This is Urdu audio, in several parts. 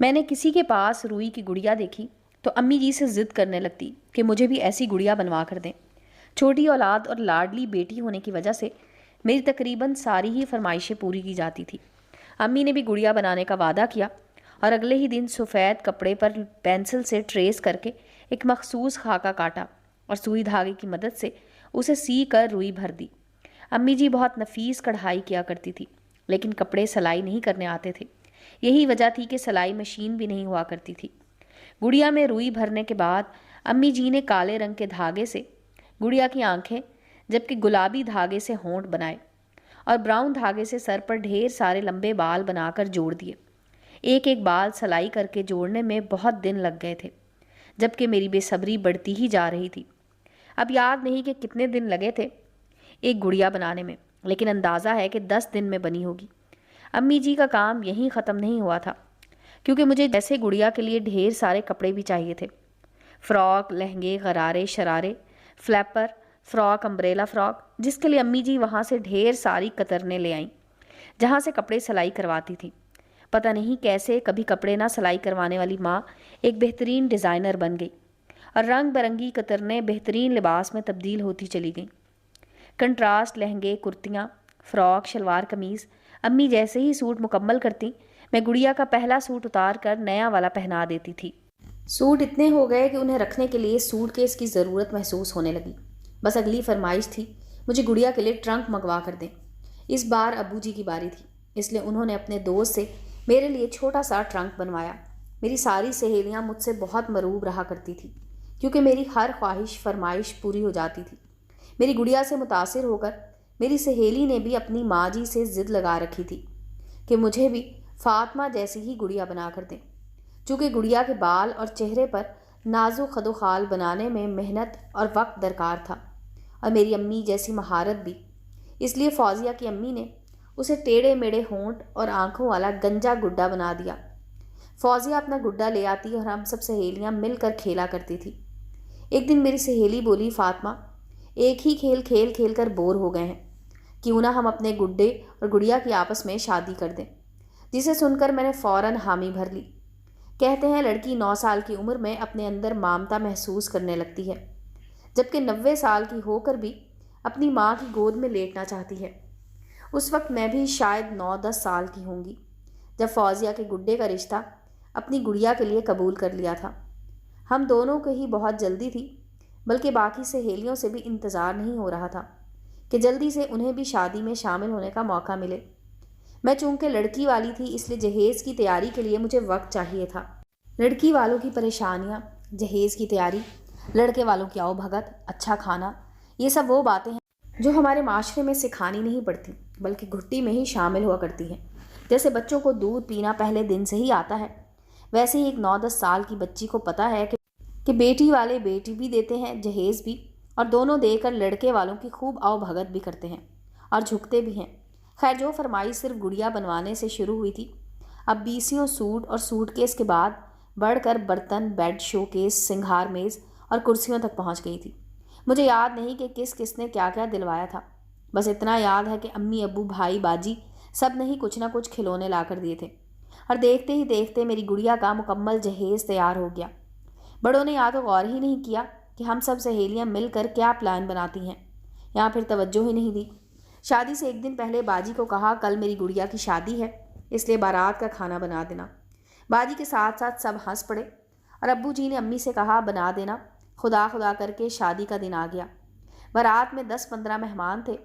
میں نے کسی کے پاس روئی کی گڑیا دیکھی تو امی جی سے ضد کرنے لگتی کہ مجھے بھی ایسی گڑیا بنوا کر دیں۔ چھوٹی اولاد اور لاڈلی بیٹی ہونے کی وجہ سے میری تقریباً ساری ہی فرمائشیں پوری کی جاتی تھی۔ امی نے بھی گڑیا بنانے کا وعدہ کیا اور اگلے ہی دن سفید کپڑے پر پینسل سے ٹریس کر کے ایک مخصوص خاکہ کاٹا اور سوئی دھاگے کی مدد سے اسے سی کر روئی بھر دی۔ امی جی بہت نفیس کڑھائی کیا کرتی تھی، لیکن کپڑے سلائی نہیں کرنے آتے تھے۔ یہی وجہ تھی کہ سلائی مشین بھی نہیں ہوا کرتی تھی۔ گڑیا میں روئی بھرنے کے بعد امی جی نے کالے رنگ کے دھاگے سے گڑیا کی آنکھیں، جبکہ گلابی دھاگے سے ہونٹ بنائے اور براؤن دھاگے سے سر پر ڈھیر سارے لمبے بال بنا کر جوڑ دیے۔ ایک ایک بال سلائی کر کے جوڑنے میں بہت دن لگ گئے تھے، جبکہ میری بے صبری بڑھتی ہی جا رہی تھی۔ اب یاد نہیں کہ کتنے دن لگے تھے ایک گڑیا بنانے میں، لیکن اندازہ ہے کہ 10 دن میں بنی ہوگی۔ امی جی کا کام یہیں ختم نہیں ہوا تھا، کیونکہ مجھے جیسے گڑیا کے لیے ڈھیر سارے کپڑے بھی چاہیے تھے۔ فراک، لہنگے، غرارے، شرارے، فلیپر فراک، امبریلا فراک، جس کے لیے امی جی وہاں سے ڈھیر ساری کترنے لے آئیں جہاں سے کپڑے سلائی کرواتی تھی۔ پتہ نہیں کیسے کبھی کپڑے نہ سلائی کروانے والی ماں ایک بہترین ڈیزائنر بن گئی اور رنگ برنگی کترنے بہترین لباس میں تبدیل ہوتی چلی گئیں۔ کنٹراسٹ لہنگے، کرتیاں، فراک، شلوار قمیض، امی جیسے ہی سوٹ مکمل کرتی میں گڑیا کا پہلا سوٹ اتار کر نیا والا پہنا دیتی تھی۔ سوٹ اتنے ہو گئے کہ انہیں رکھنے کے لیے سوٹ کیس کی ضرورت محسوس ہونے لگی۔ بس اگلی فرمائش تھی مجھے گڑیا کے لیے ٹرنک منگوا کر دیں۔ اس بار ابو جی کی باری تھی، اس لیے انہوں نے اپنے دوست سے میرے لیے چھوٹا سا ٹرنک بنوایا۔ میری ساری سہیلیاں مجھ سے بہت مروب رہا کرتی تھی، کیونکہ میری ہر خواہش فرمائش پوری ہو جاتی تھی۔ میری گڑیا سے متاثر ہو کر میری سہیلی نے بھی اپنی ماں جی سے ضد لگا رکھی تھی کہ مجھے بھی فاطمہ جیسی ہی گڑیا بنا کر دیں۔ چونکہ گڑیا کے بال اور چہرے پر نازک خد و خال بنانے میں محنت اور وقت درکار تھا، اور میری امی جیسی مہارت بھی، اس لیے فوزیہ کی امی نے اسے ٹیڑھے میڑھے ہونٹ اور آنکھوں والا گنجا گڈا بنا دیا۔ فوزیہ اپنا گڈا لے آتی اور ہم سب سہیلیاں مل کر کھیلا کرتی تھی۔ ایک دن میری سہیلی بولی، فاطمہ، ایک ہی کھیل کھیل کھیل کر بور ہو گئے ہیں، کیوں نہ ہم اپنے گڈے اور گڑیا کی آپس میں شادی کر دیں؟ جسے سن کر میں نے فوراً حامی بھر لی۔ کہتے ہیں لڑکی 9 سال کی عمر میں اپنے اندر مامتا محسوس کرنے لگتی ہے، جبکہ 90 سال کی ہو کر بھی اپنی ماں کی گود میں لیٹنا چاہتی ہے۔ اس وقت میں بھی شاید 9-10 سال کی ہوں گی جب فوزیہ کے گڈے کا رشتہ اپنی گڑیا کے لیے قبول کر لیا تھا۔ ہم دونوں کو ہی بہت جلدی تھی، بلکہ باقی سہیلیوں سے بھی انتظار نہیں ہو رہا تھا کہ جلدی سے انہیں بھی شادی میں شامل ہونے کا موقع ملے۔ میں چونکہ لڑکی والی تھی، اس لیے جہیز کی تیاری کے لیے مجھے وقت چاہیے تھا۔ لڑکی والوں کی پریشانیاں، جہیز کی تیاری، لڑکے والوں کی آؤ بھگت، اچھا کھانا، یہ سب وہ باتیں ہیں جو ہمارے معاشرے میں سکھانی نہیں پڑتی، بلکہ گھٹی میں ہی شامل ہوا کرتی ہیں۔ جیسے بچوں کو دودھ پینا پہلے دن سے ہی آتا ہے، ویسے ہی ایک 9-10 سال کی بچی کو پتہ ہے کہ بیٹی والے بیٹی بھی دیتے ہیں، جہیز بھی، اور دونوں دے کر لڑکے والوں کی خوب آؤ بھگت بھی کرتے ہیں اور جھکتے بھی ہیں۔ خیر، جو فرمائش صرف گڑیا بنوانے سے شروع ہوئی تھی، اب 20 سوٹ اور سوٹ کیس کے بعد بڑھ کر برتن، بیڈ، شو کیس، سنگھار میز اور کرسیوں تک پہنچ گئی تھی۔ مجھے یاد نہیں کہ کس کس نے کیا کیا دلوایا تھا، بس اتنا یاد ہے کہ امی، ابو، بھائی، باجی سب نے ہی کچھ نہ کچھ کھلونے لا کر دیے تھے، اور دیکھتے ہی دیکھتے میری گڑیا کا مکمل جہیز تیار ہو گیا۔ بڑوں نے یا تو غور ہی نہیں کیا کہ ہم سب سہیلیاں مل کر کیا پلان بناتی ہیں، یا پھر توجہ ہی نہیں دی۔ شادی سے ایک دن پہلے باجی کو کہا، کل میری گڑیا کی شادی ہے، اس لیے بارات کا کھانا بنا دینا۔ باجی کے ساتھ ساتھ سب ہنس پڑے، اور ابو جی نے امی سے کہا، بنا دینا۔ خدا خدا کر کے شادی کا دن آ گیا۔ بارات میں 10-15 مہمان تھے،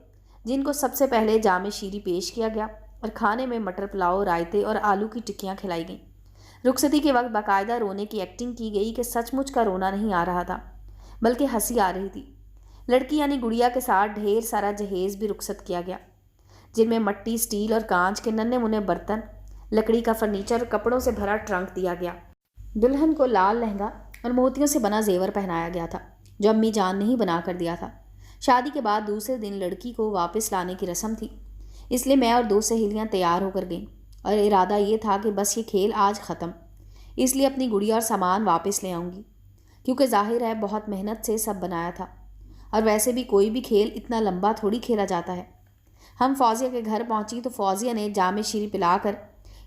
جن کو سب سے پہلے جام شیری پیش کیا گیا، اور کھانے میں مٹر پلاؤ، رائتے اور آلو کی ٹکیاں کھلائی گئیں۔ رخصتی کے وقت باقاعدہ رونے کی ایکٹنگ کی گئی کہ سچ مچ کا رونا نہیں آ رہا تھا، بلکہ ہنسی آ رہی تھی۔ لڑکی یعنی گڑیا کے ساتھ ڈھیر سارا جہیز بھی رخصت کیا گیا، جن میں مٹی، سٹیل اور کانچ کے ننھے منھے برتن، لکڑی کا فرنیچر اور کپڑوں سے بھرا ٹرنک دیا گیا۔ دلہن کو لال لہنگا اور موتیوں سے بنا زیور پہنایا گیا تھا، جو امی جان نے ہی بنا کر دیا تھا۔ شادی کے بعد دوسرے دن لڑکی کو واپس لانے کی رسم تھی، اس لیے میں اور 2 سہیلیاں تیار ہو کر گئیں، اور ارادہ یہ تھا کہ بس یہ کھیل آج ختم، اس لیے اپنی گڑیا اور سامان واپس لے آؤں گی، کیونکہ ظاہر ہے بہت محنت سے سب بنایا تھا، اور ویسے بھی کوئی بھی کھیل اتنا لمبا تھوڑی کھیلا جاتا ہے۔ ہم فوزیہ کے گھر پہنچی تو فوزیہ نے جام شیری پلا کر